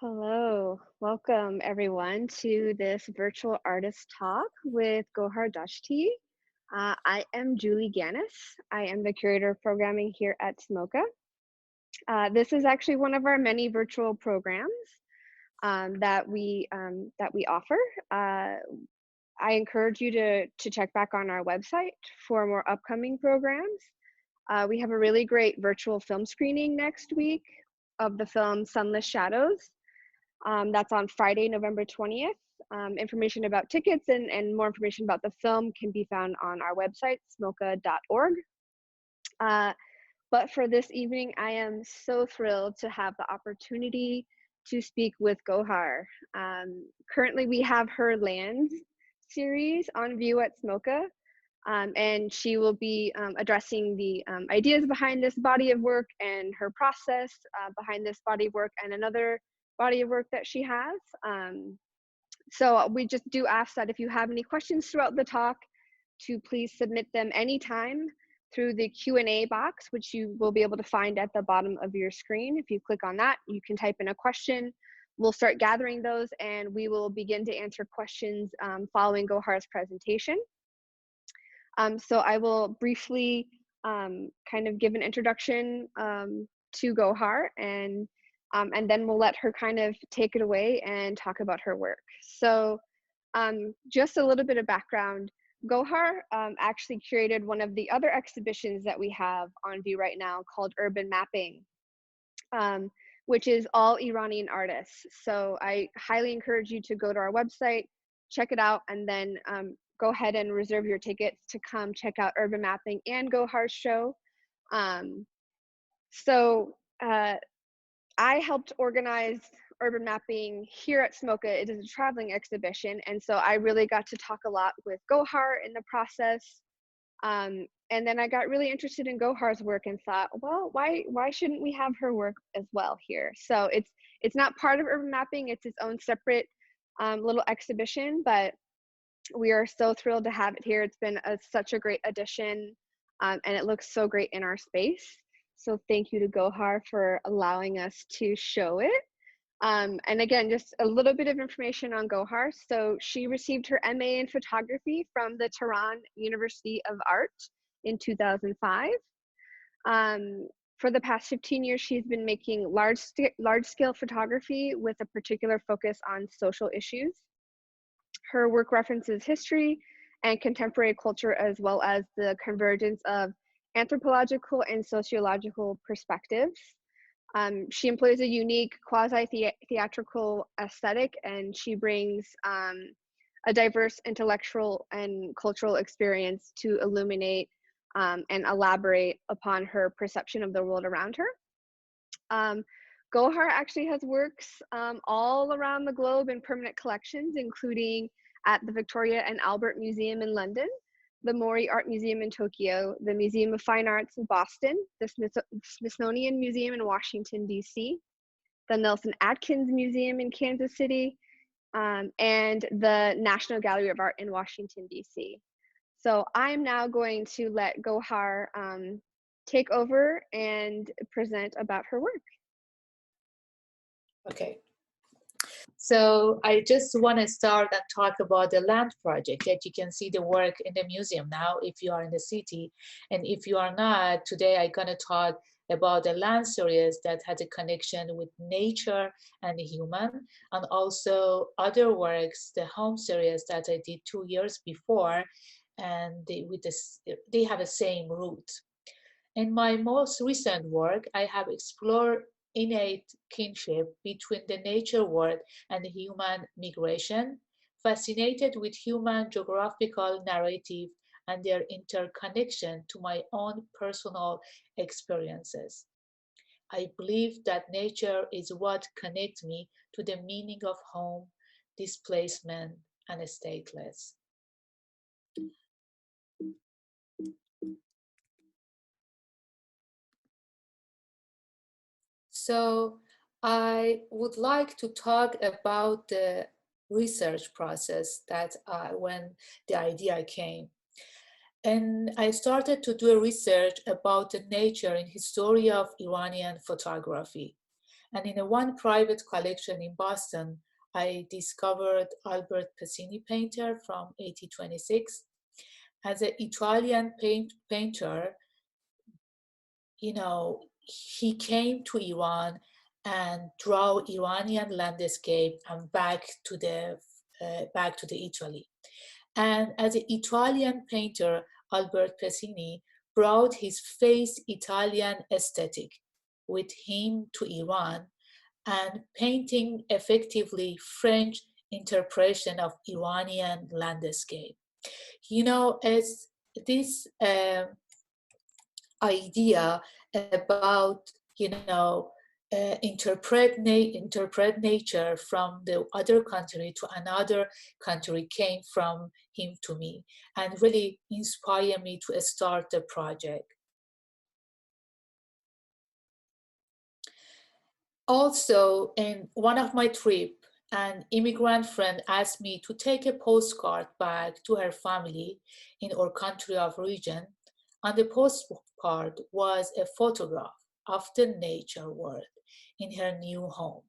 Hello, welcome everyone to this virtual artist talk with Gohar Dashti. I am Julie Ganas. I am the curator of programming here at SMOCA. This is actually one of our many virtual programs that we offer. I encourage you to check back on our website for more upcoming programs. We have a really great virtual film screening next week of the film Sunless Shadows. That's on Friday, November 20th. Information about tickets and more information about the film can be found on our website, smoka.org. But for this evening, I am so thrilled to have the opportunity to speak with Gohar. Currently, we have her Lands series on view at SMOCA, and she will be addressing the ideas behind this body of work and her process behind this body of work and another body of work that she has. So we just do ask that if you have any questions throughout the talk, to please submit them anytime through the Q&A box, which you will be able to find at the bottom of your screen. If you click on that, you can type in a question. We'll start gathering those and we will begin to answer questions following Gohar's presentation. So I will briefly kind of give an introduction to Gohar and then we'll let her kind of take it away and talk about her work. So just a little bit of background. Gohar actually curated one of the other exhibitions that we have on view right now called Urban Mapping, which is all Iranian artists. So I highly encourage you to go to our website, check it out, and then go ahead and reserve your tickets to come check out Urban Mapping and Gohar's show. I helped organize Urban Mapping here at SMOCA. It is a traveling exhibition, and so I really got to talk a lot with Gohar in the process. And then I got really interested in Gohar's work and thought, well, why shouldn't we have her work as well here? So it's not part of Urban Mapping, it's its own separate little exhibition, but we are so thrilled to have it here. It's been such a great addition, and it looks so great in our space. So thank you to Gohar for allowing us to show it. And again, just a little bit of information on Gohar. So she received her MA in photography from the Tehran University of Art in 2005. For the past 15 years, she's been making large-scale photography with a particular focus on social issues. Her work references history and contemporary culture, as well as the convergence of anthropological and sociological perspectives. She employs a unique quasi-theatrical aesthetic, and she brings a diverse intellectual and cultural experience to illuminate and elaborate upon her perception of the world around her. Gohar actually has works all around the globe in permanent collections, including at the Victoria and Albert Museum in London, the Mori Art Museum in Tokyo, the Museum of Fine Arts in Boston, the Smithsonian Museum in Washington, D.C., the Nelson Atkins Museum in Kansas City, and the National Gallery of Art in Washington, D.C. So I'm now going to let Gohar take over and present about her work. Okay. So I just want to start and talk about the land project that you can see the work in the museum now if you are in the city. And if you are not, today I'm going to talk about the land series that had a connection with nature and the human, and also other works, the home series that I did 2 years before, and they have the same root. In my most recent work, I have explored innate kinship between the nature world and the human migration, fascinated with human geographical narrative and their interconnection to my own personal experiences. I believe that nature is what connects me to the meaning of home, displacement, and stateless. So I would like to talk about the research process that when the idea came. And I started to do a research about the nature and history of Iranian photography. And in a one private collection in Boston, I discovered Albert Pacini painter from 1826. As an Italian painter, he came to Iran and draw Iranian landscape and back to the Italy. And as an Italian painter, Albert Pacini brought his face Italian aesthetic with him to Iran and painting effectively French interpretation of Iranian landscape. As this idea about interpret nature from the other country to another country came from him to me and really inspired me to start the project. Also, in one of my trip, an immigrant friend asked me to take a postcard back to her family in our country of origin. On the postcard was a photograph of the nature world in her new home.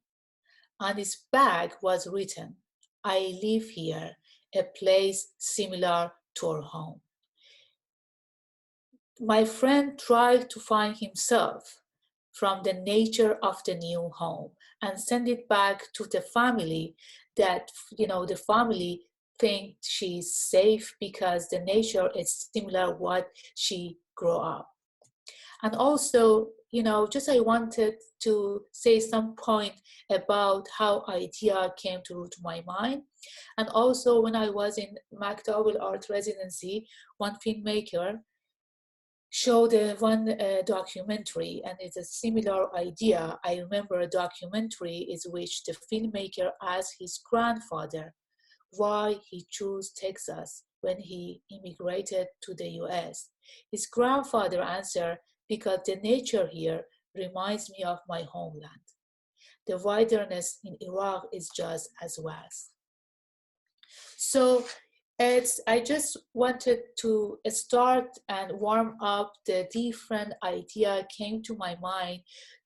On its back was written, "I live here, a place similar to our home." My friend tried to find himself from the nature of the new home and send it back to the family that, the family think she's safe because the nature is similar what she grew up. And also, just I wanted to say some point about how idea came to my mind. And also when I was in Maktabul Art residency, one filmmaker showed one documentary, and it's a similar idea. I remember a documentary is which the filmmaker asked his grandfather why he chose Texas when he immigrated to the US. His grandfather answered, "Because the nature here reminds me of my homeland. The wilderness in Iraq is just as vast." So I just wanted to start and warm up the different idea came to my mind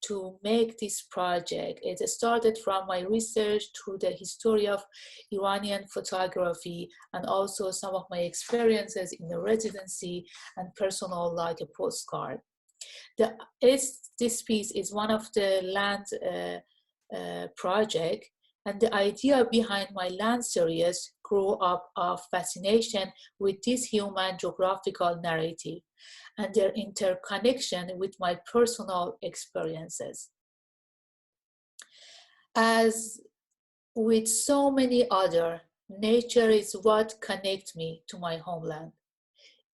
to make this project. It started from my research through the history of Iranian photography and also some of my experiences in the residency and personal like a postcard. This piece is one of the land project, and the idea behind my land series grew up of fascination with this human geographical narrative and their interconnection with my personal experiences. As with so many other, nature is what connects me to my homeland.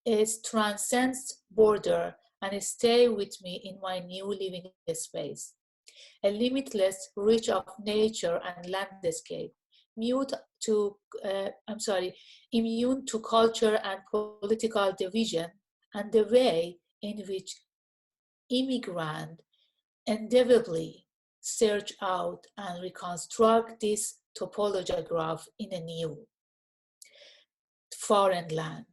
It transcends border and stays with me in my new living space. A limitless reach of nature and landscape, mute to, immune to culture and political division, and the way in which immigrants endeavorably search out and reconstruct this topolograph in a new foreign land.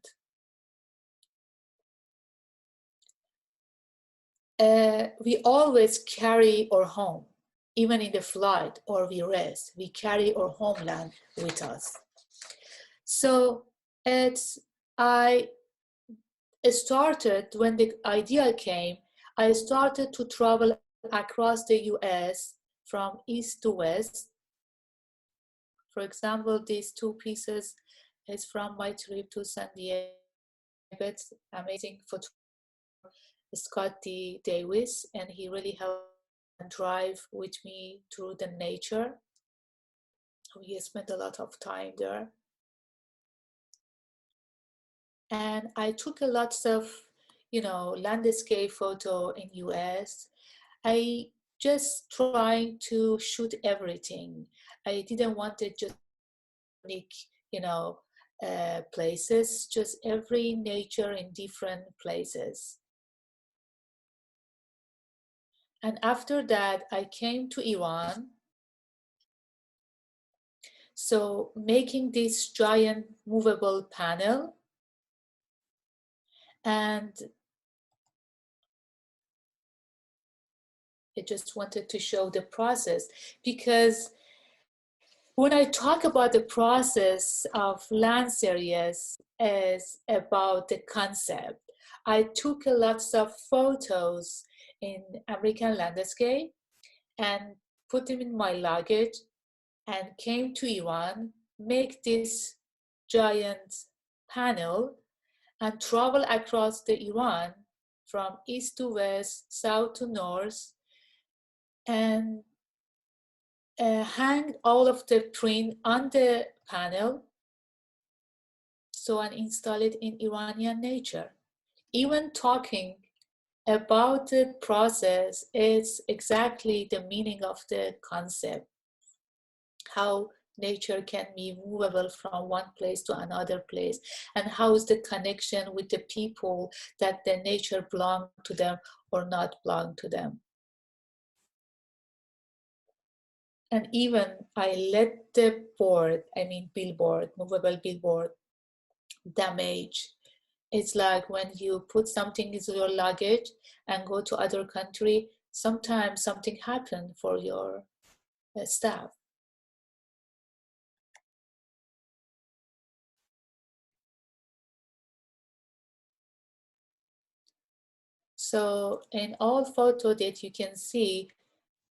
We always carry our home, even in the flight or we rest, we carry our homeland with us. So I started, when the idea came, I started to travel across the US from east to west. For example, these two pieces is from my trip to San Diego. Amazing photographer Scott D. Davis, and he really helped and drive with me through the nature. We spent a lot of time there. And I took a lot of, landscape photo in US. I just trying to shoot everything. I didn't want it just unique, places, just every nature in different places. And after that, I came to Iran. So making this giant movable panel, and I just wanted to show the process, because when I talk about the process of land series is about the concept. I took lots of photos in American landscape and put them in my luggage and came to Iran, make this giant panel and travel across the Iran from east to west, south to north, and hang all of the print on the panel, so and install it in Iranian nature. Even talking about the process is exactly the meaning of the concept, how nature can be movable from one place to another place, and how is the connection with the people that the nature belong to them or not belong to them. And even I let the board, I mean billboard, movable billboard, damage. It's like when you put something into your luggage and go to other country, sometimes something happened for your staff. So in all photo that you can see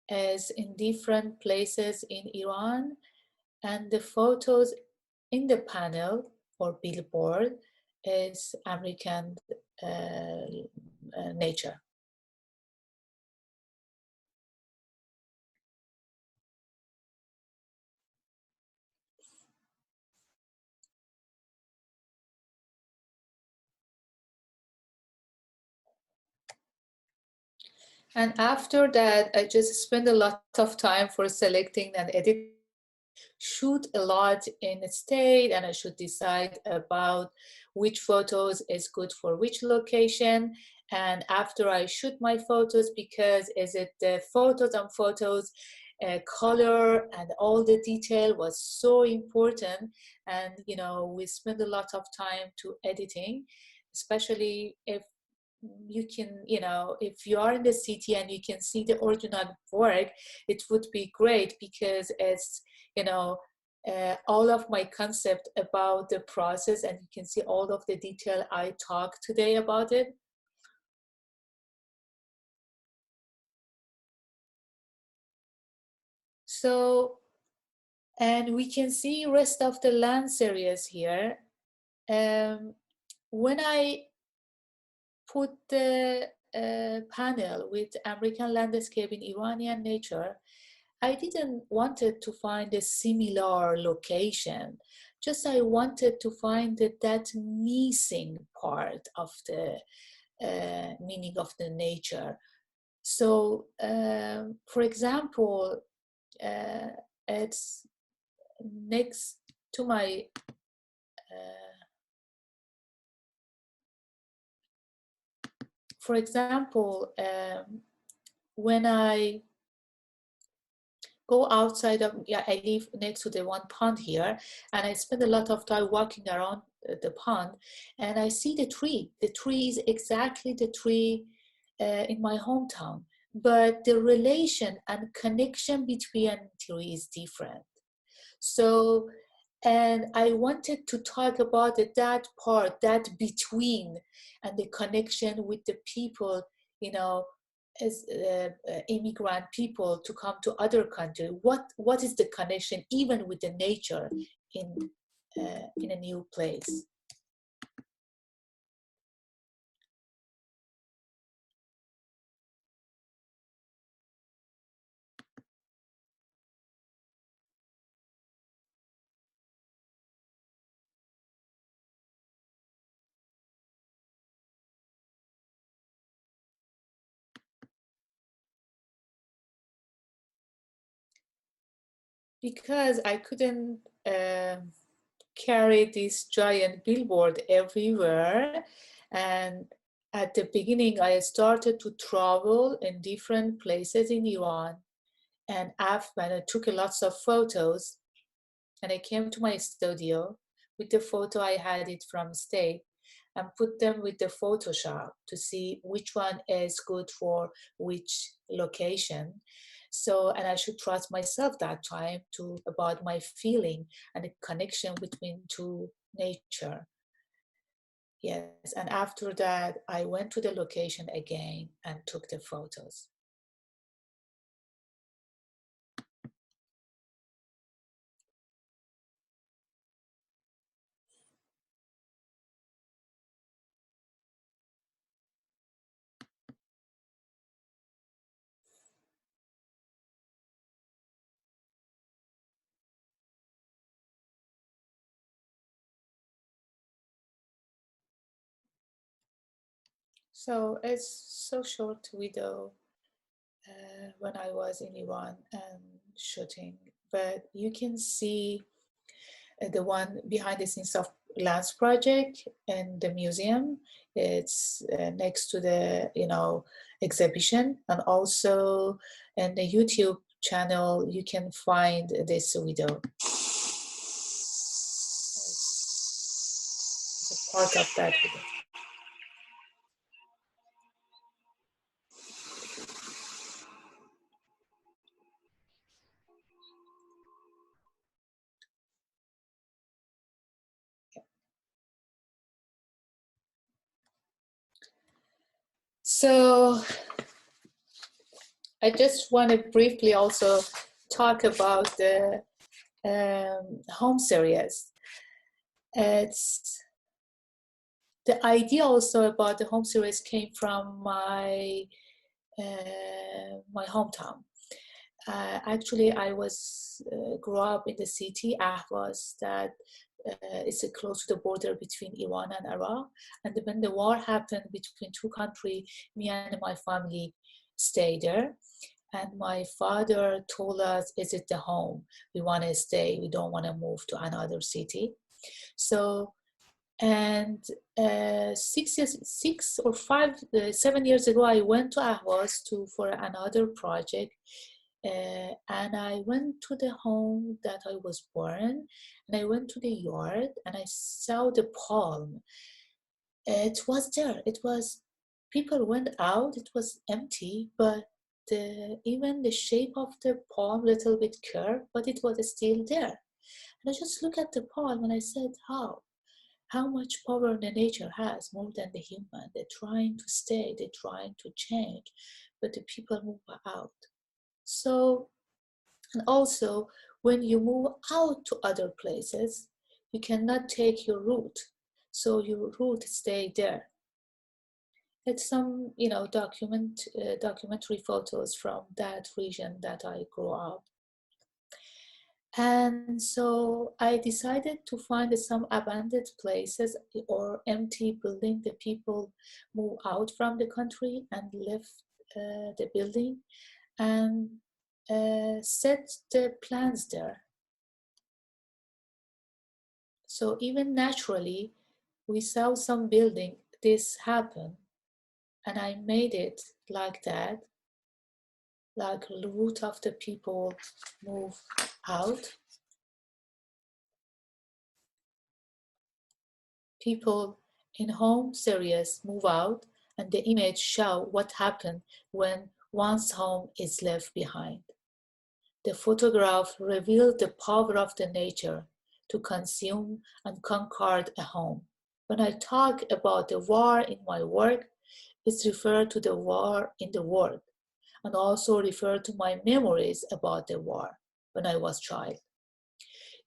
is in different places in Iran, and the photos in the panel or billboard is American nature. And after that, I just spend a lot of time for selecting and editing, shoot a lot in a state, and I should decide about which photos is good for which location. And after I shoot my photos, because is it the photos and photos, color and all the detail was so important. And we spend a lot of time to editing, especially if you can, if you are in the city and you can see the original work, it would be great, because it's, all of my concept about the process, and you can see all of the detail I talked today about it. So, and we can see rest of the land series here. When I put the panel with American landscape in Iranian nature, I didn't wanted to find a similar location. Just I wanted to find that missing part of the meaning of the nature. So, for example, it's next to my for example, when I go outside of, I live next to the one pond here, and I spend a lot of time walking around the pond, and I see the tree. The tree is exactly the tree in my hometown, but the relation and connection between tree is different. So, and I wanted to talk about that part, that between, and the connection with the people, as immigrant people to come to other country. What is the connection, even with the nature in a new place? Because I couldn't carry this giant billboard everywhere. And at the beginning, I started to travel in different places in Iran. And after I took lots of photos, and I came to my studio with the photo I had it from state. and put them with the Photoshop to see which one is good for which location. So, and I should trust myself that time to about my feeling and the connection between two nature. Yes, and after that, I went to the location again and took the photos. So it's so short video when I was in Iran and shooting, but you can see the one behind the scenes of Lance project in the museum. It's next to the exhibition, and also in the YouTube channel you can find this video. It's a part of that video. So I just want to briefly also talk about the home series. It's the idea also about the home series came from my hometown. Actually, I was grew up in the city Ahvaz that is close to the border between Iran and Iraq. And when the war happened between two countries, me and my family stayed there. And my father told us, "Is it the home? We want to stay. We don't want to move to another city." So, and 6 years, 7 years ago, I went to Ahvaz for another project, and I went to the home that I was born, and I went to the yard, and I saw the palm. It was there. It was people went out. It was empty, but even the shape of the palm little bit curved, but it was still there. And I just looked at the palm and I said, how much power the nature has more than the human. They're trying to stay, they're trying to change, but the people move out. So, and also when you move out to other places, you cannot take your root. So your root stay there. It's some, documentary photos from that region that I grew up. And so I decided to find some abandoned places or empty building. The people move out from the country and left the building and set the plants there. So even naturally, we saw some building, this happen, and I made it like that, like the root of the people move out. People in home series move out, and the image show what happened when one's home is left behind. The photograph revealed the power of the nature to consume and conquer a home. When I talk about the war in my work, it's referred to the war in the world, and also refer to my memories about the war when I was a child.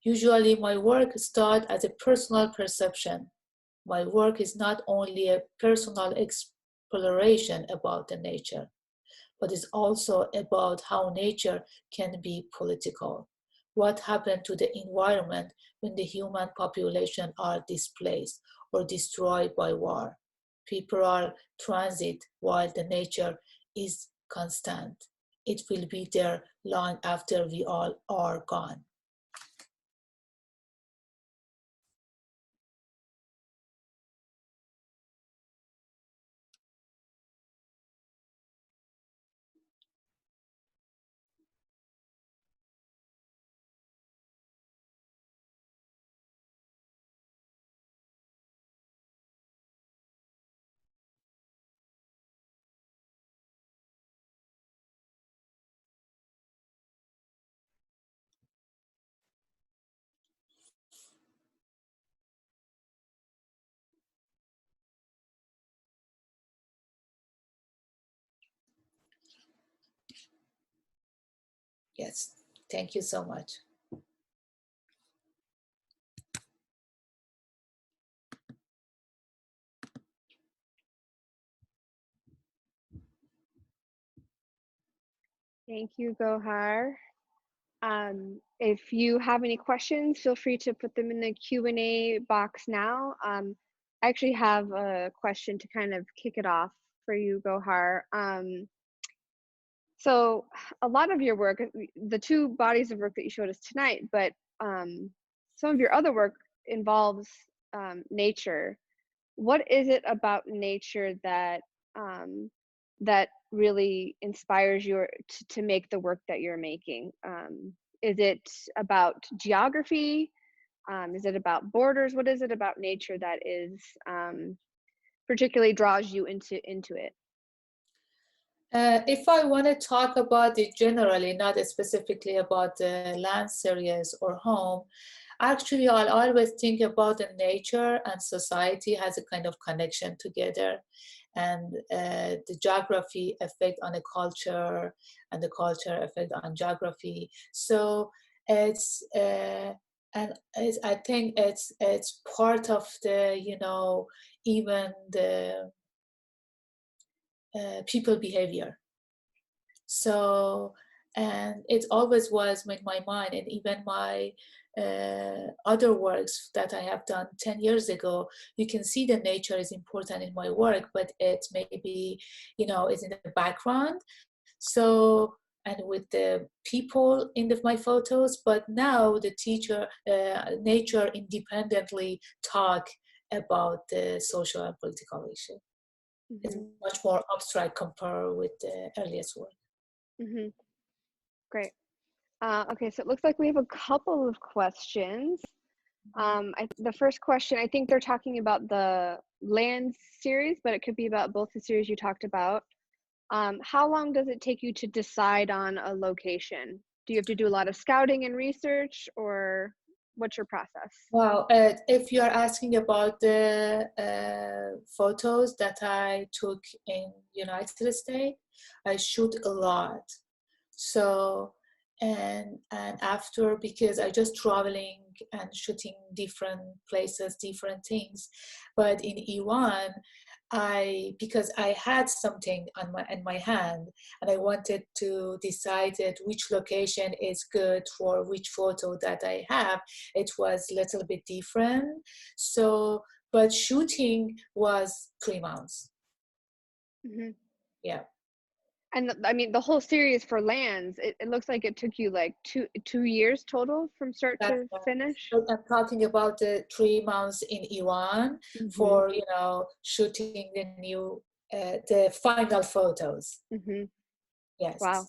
Usually my work starts as a personal perception. My work is not only a personal exploration about the nature, but is also about how nature can be political. What happened to the environment when the human population are displaced or destroyed by war? People are transit while the nature is constant. It will be there long after we all are gone. Yes, thank you so much. Thank you, Gohar. If you have any questions, feel free to put them in the Q&A box now. I actually have a question to kind of kick it off for you, Gohar. So a lot of your work, the two bodies of work that you showed us tonight, but some of your other work involves nature. What is it about nature that that really inspires you to make the work that you're making? Is it about geography? Is it about borders? What is it about nature that is particularly draws you into it? If I want to talk about it generally, not specifically about the land series or home, actually I'll always think about the nature and society has a kind of connection together, and the geography effect on the culture and the culture effect on geography. So it's I think it's part of the, even the people behavior. So, and it always was in my mind, and even my other works that I have done 10 years ago, you can see the nature is important in my work, but it maybe, is in the background. So, and with the people in my photos, but now the nature independently talk about the social and political issue. It's Hmm. much more abstract compared with the earliest work. Hmm. Great. Okay, so it looks like we have a couple of questions. The first question, I think they're talking about the land series, but it could be about both the series you talked about. How long does it take you to decide on a location? Do you have to do a lot of scouting and research, or what's your process? Well, if you are asking about the photos that I took in United States, I shoot a lot. So, and after, because I just traveling and shooting different places, different things. But in Iran, because I had something on in my hand, and I wanted to decide which location is good for which photo that I have. It was a little bit different. So, but shooting was 3 months. Hmm. Yeah. And I mean, the whole series for lands, it looks like it took you like two years total from start That's to right. finish. So I'm talking about the 3 months in Iran Hmm. for shooting the final photos. Hmm. Wow.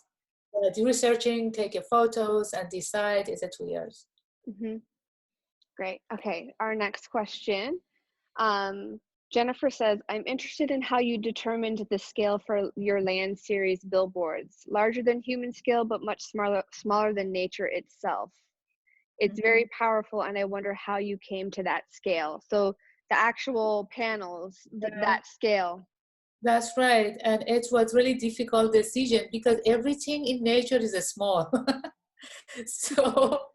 Yes, do researching, take your photos, and decide is it 2 years. Hmm. Great. Okay, our next question. Um, Jennifer says, I'm interested in how you determined the scale for your land series billboards. Larger than human scale, but much smaller than nature itself. It's Mhm. very powerful, and I wonder how you came to that scale. So the actual panels, Yeah, that scale. that's right, and it was really difficult decision because everything in nature is a small. So,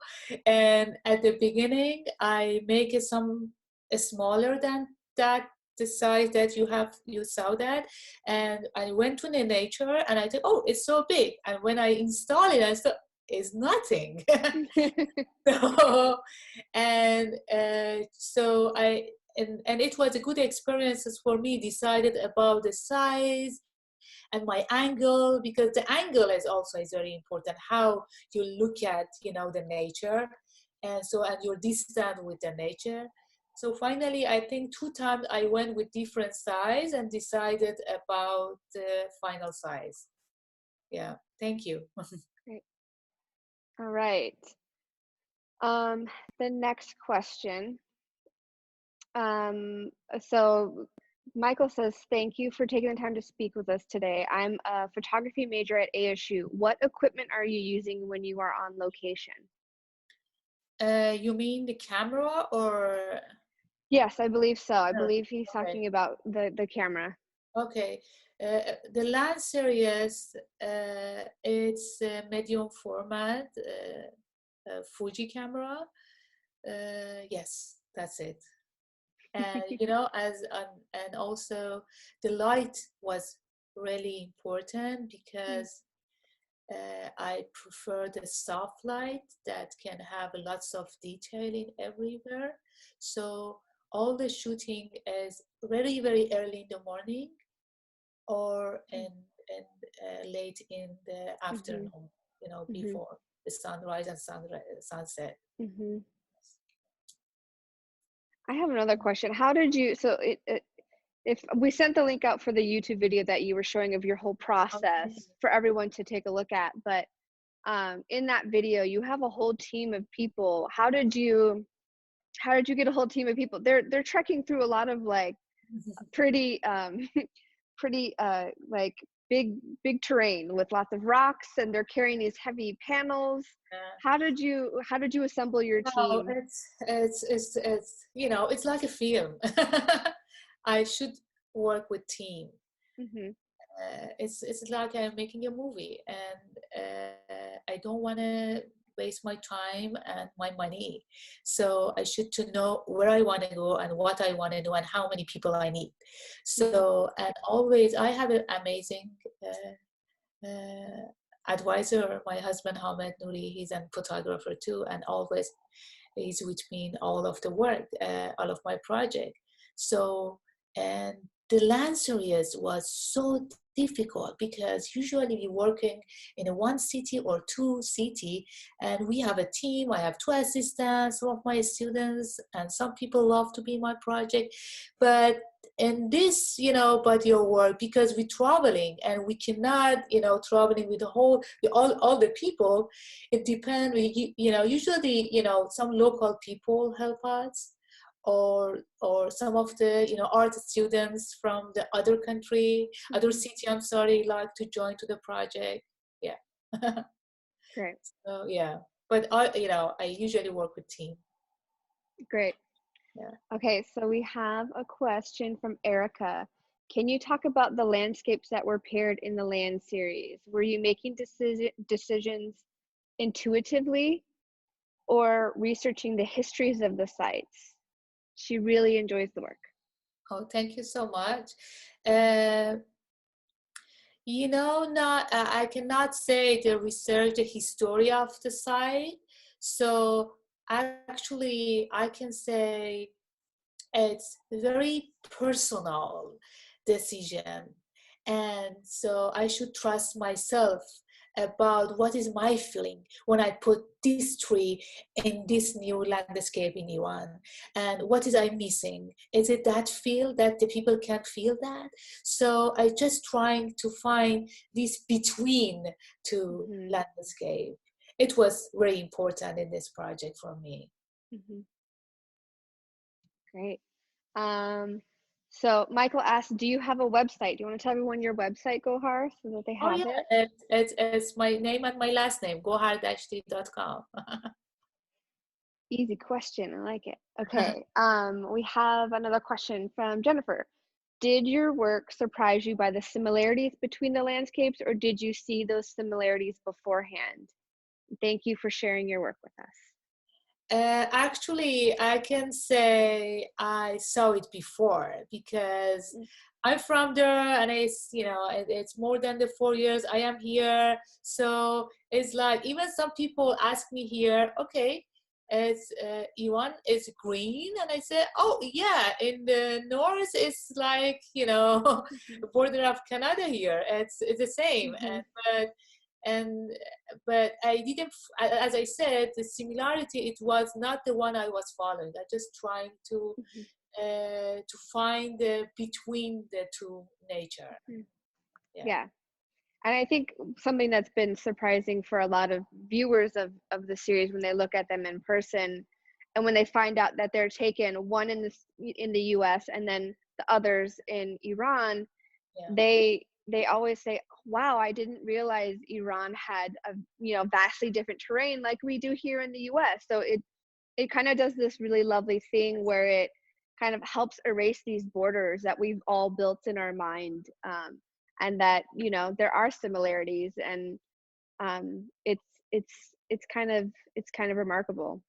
and at the beginning, I make it smaller than that, the size that you saw that. And I went to the nature and I thought, oh, it's so big. And when I install it, I thought, it's nothing. So, and so and it was a good experience for me, decided about the size and my angle, because the angle is very important, how you look at the nature, and so, and your distance with the nature. So finally I think 2 times I went with different size and decided about the final size. Yeah, thank you. Great. All right. Um, the next question. So Michael says, thank you for taking the time to speak with us today. I'm a photography major at ASU. What equipment are you using when you are on location? You mean the camera or? Yes, I believe so. I No. believe he's Okay. talking about the camera. Okay. The land series, it's a medium format, Fuji camera. Yes, that's it. And and also the light was really important because I prefer the soft light that can have lots of detailing everywhere. So all the shooting is very, very early in the morning or in late in the Mm-hmm. afternoon, Mm-hmm. before the sunrise and sunset. Mm-hmm. I have another question. How did you, so if we sent the link out for the YouTube video that you were showing of your whole Okay. process for everyone to take a look at, but in that video you have a whole team of people. How did you get a whole team of people? They're trekking through a lot of like pretty pretty like big terrain with lots of rocks, and they're carrying these heavy panels. How did you assemble your No, team? it's like a film. I should work with team. Mm-hmm. It's like I'm making a movie, and I don't want to waste my time and my money. So I should to know where I want to go and what I want to do and how many people I need. Mm-hmm. So and always I have an amazing advisor, my husband Hamed Nouri. He's a photographer too, and always he's with me in all of the work, all of my project. So, and the land series was so difficult because usually we working in a one city or two city, and we have a team. I have two assistants, some of my students, and some people love to be in my project. But in this, body of work, because we're traveling and we cannot, traveling with the whole, all the people, it depends. Usually, some local people help us, or some of the art students from the other country, other Mm-hmm. city. I'm sorry, like to join to the project. Yeah. Great. So yeah, but I usually work with team. Great. Yeah. Okay, so we have a question from Erica. Can you talk about the landscapes that were paired in the land series? Were you making decisions intuitively or researching the histories of the sites? She really enjoys the work. Oh, thank you so much. Uh, not I cannot say the research, the history of the site. So actually, I can say it's very personal decision, and so I should trust myself about what is my feeling when I put this tree in this new landscape in Iran, and what is I missing. Is it that feel that the people can feel that? So I just trying to find this between two Mm-hmm. landscape. It was very important in this project for me. Mm-hmm. Great. Um, so Michael asked, do you have a website? Do you want to tell everyone your website, Gohar, so that they Oh have yeah, it? it's my name and my last name, gohardashti.com. Easy question. I like it. Okay. We have another question from Jennifer. Did your work surprise you by the similarities between the landscapes, or did you see those similarities beforehand? Thank you for sharing your work with us. Actually, I can say I saw it before because I'm from there, and it's more than the 4 years I am here. So it's like even some people ask me here, okay, it's Iwan is green, and I say, oh yeah, in the north it's like Mm-hmm. border of Canada here. It's the same, Mm-hmm. and but I didn't, as I said, the similarity, it was not the one I was following. I just trying to find the between the two nature. Mm-hmm. Yeah. Yeah. And I think something that's been surprising for a lot of viewers of the series when they look at them in person, and when they find out that they're taken one in the US and then the others in Iran, Yeah. they always say, wow, I didn't realize Iran had a vastly different terrain like we do here in the US. So it kind of does this really lovely thing where kind of helps erase these borders that we've all built in our mind, and that, you know, there are similarities, and um, it's it's it's kind of remarkable.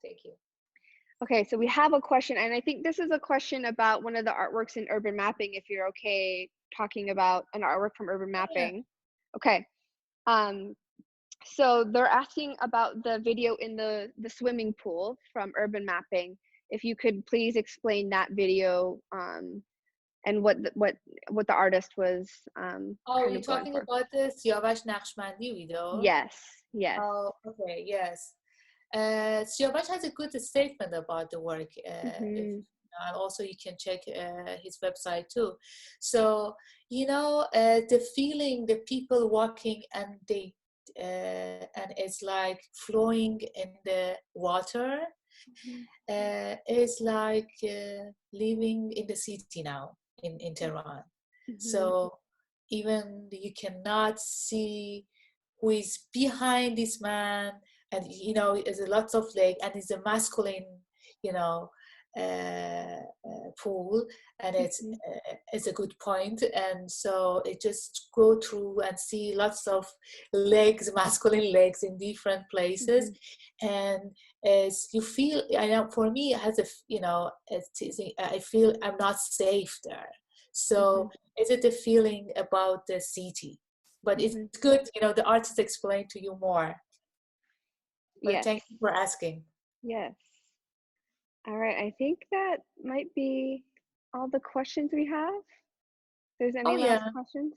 Thank you. Okay, so we have a question, and I think this is a question about one of the artworks in urban mapping, if you're okay talking about an artwork from urban Yeah. mapping. Okay. Um, so they're asking about the video in the swimming pool from urban mapping. If you could please explain that video, and what the artist was Oh, kind you're of going talking for. about the Siavash Naqshbandi video? Yes, yes. Oh, okay, yes. Siavash has a good statement about the work. If Mhm. also you can check his website too. So the feeling, the people walking, and they and it's like flowing in the water. Mhm. Is like living in the city now in Tehran. Mhm. So even you cannot see who is behind this man, and there's a lots of leg, and it's a masculine, you know, pool, and Mhm. it's a good point. And so it just go through and see lots of legs, masculine legs in different places, Mhm. and as you feel, I know for me it has I feel I'm not safe there. So Mhm. is it a feeling about the city? But it's Mhm. good, the artist explain to you more. But Yes. thank you for asking. Yes. All right. I think that might be all the questions we have. There's Oh any last yeah, questions?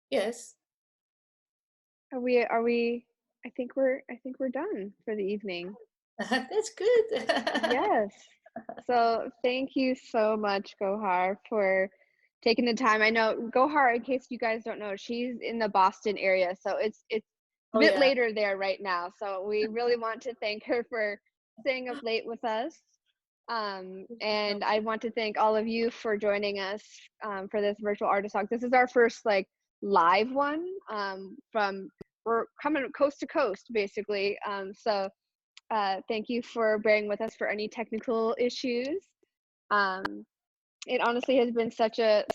yes. Are we I think we're done for the evening. That's good. Yes. So thank you so much, Gohar, for taking the time. I know Gohar, in case you guys don't know, she's in the Boston area, so it's a Oh bit yeah. later there right now. So we really want to thank her for staying up late with us. And I want to thank all of you for joining us for this virtual artist talk. This is our first like live one, from we're coming coast to coast basically. So thank you for bearing with us for any technical issues. Um, it honestly has been such a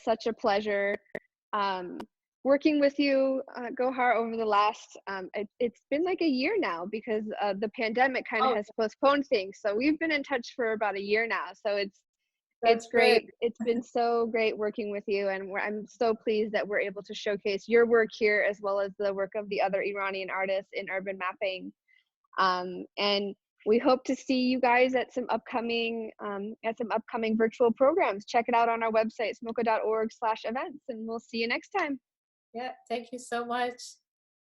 pleasure um, working with you, Gohar, over the last. It's been like a year now because the pandemic kind of Oh, has postponed things. So we've been in touch for about a year now. So it's that's great. great. It's been so great working with you, and I'm so pleased that we're able to showcase your work here as well as the work of the other Iranian artists in urban mapping. And we hope to see you guys at some upcoming virtual programs. Check it out on our website, smoka.org/events, and we'll see you next time. Yeah, thank you so much.